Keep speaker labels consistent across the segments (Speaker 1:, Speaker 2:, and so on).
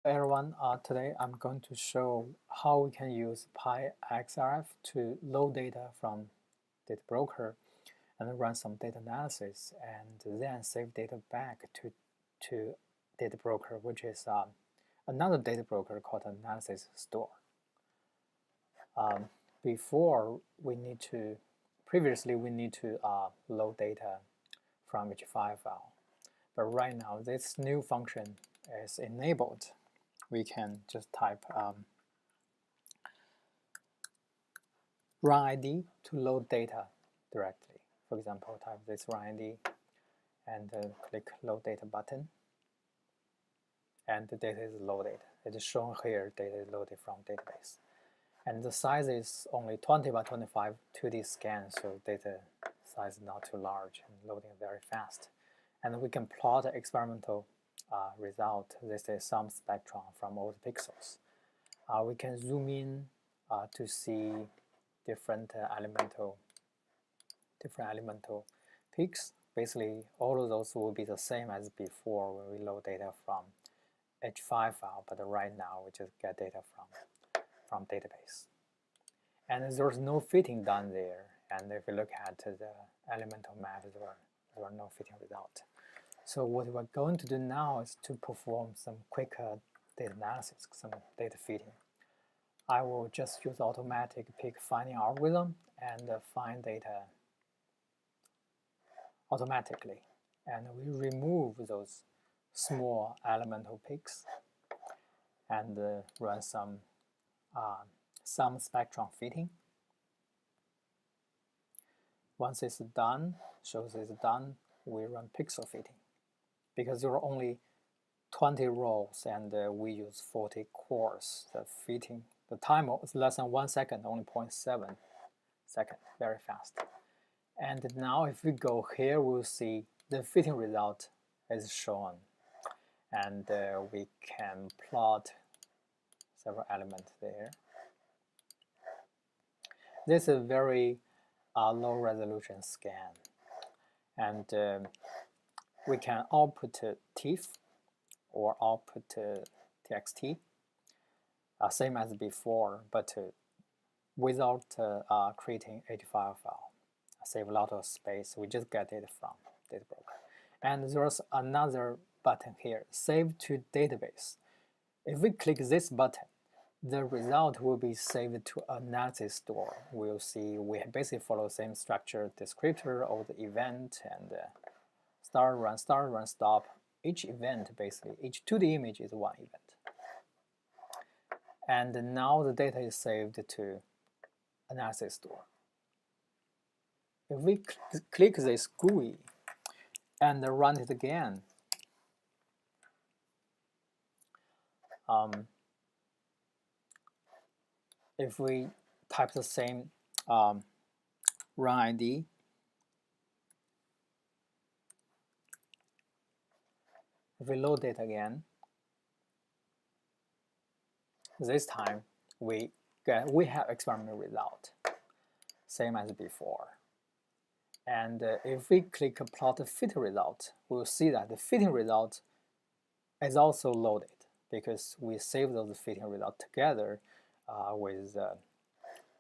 Speaker 1: Everyone, today I'm going to show how we can use PyXRF to load data from databroker and run some data analysis and then save data back to databroker, which is another databroker called analysis store. Previously we need to load data from each file, but right now this new function is enabled. We can just type run ID to load data directly. For example, type this run ID and click load data button, and the data is loaded. It is shown here, data is loaded from database. And the size is only 20 by 25 2D scan, so data size is not too large and loading very fast. And we can plot the experimental result. This is some spectrum from all the pixels. We can zoom in to see different elemental peaks. Basically, all of those will be the same as before when we load data from H5 file, but right now we just get data from database. And there's no fitting done there. And if you look at the elemental map, there are no fitting result. So what we're going to do now is to perform some quick data analysis, some data fitting. I will just use automatic peak finding algorithm and find data automatically. And we remove those small elemental peaks and run some spectrum fitting. Once it's done, shows it's done, we run pixel fitting. Because there are only 20 rows and we use 40 cores, the time is less than 1 second, only 0.7 seconds, very fast. And now if we go here, we'll see the fitting result is shown. And we can plot several elements there. This is a very low resolution scan. And we can output tiff or output txt, same as before, but without creating a file. Save a lot of space. We just get it from databroker. And there's another button here, save to database. If we click this button, the result will be saved to analysis store. We'll see we basically follow the same structure, descriptor of the event, and start, run, stop. Each event, basically, each 2D image is one event. And now the data is saved to analysis store. If we click this GUI and run it again, if we type the same run ID, if we load it again, this time we have experimental result, same as before. And if we click plot the fitting result, we'll see that the fitting result is also loaded because we saved those fitting results together with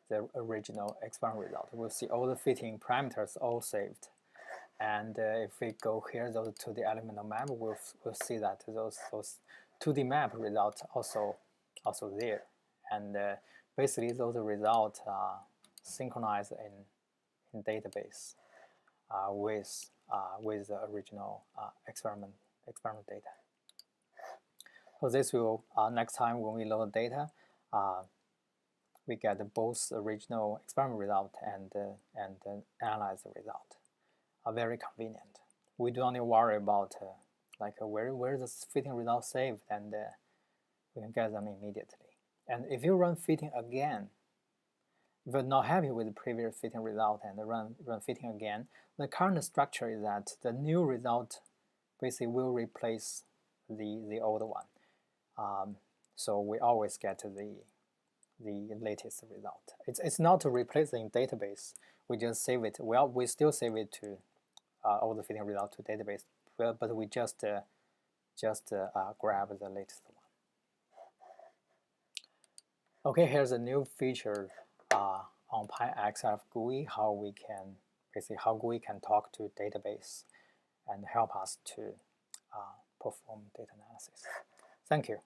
Speaker 1: the original experiment result. We'll see all the fitting parameters all saved. And if we go here to the elemental map, we'll see that those 2D map results also there. And basically those results are synchronized in database with the original experiment data. So this will next time when we load data, we get both original experiment result and analyze the result. Very convenient. We don't need to worry about where the fitting result saved, and we can get them immediately. And if you run fitting again, if you're not happy with the previous fitting result and run fitting again, the current structure is that the new result basically will replace the old one. So we always get the latest result. It's not to replace the database. We just save it. Well, we still save it to all the fitting result to database, but we just grab the latest one. Okay, here's a new feature on PyXRF GUI, how GUI can talk to database and help us to perform data analysis. Thank you.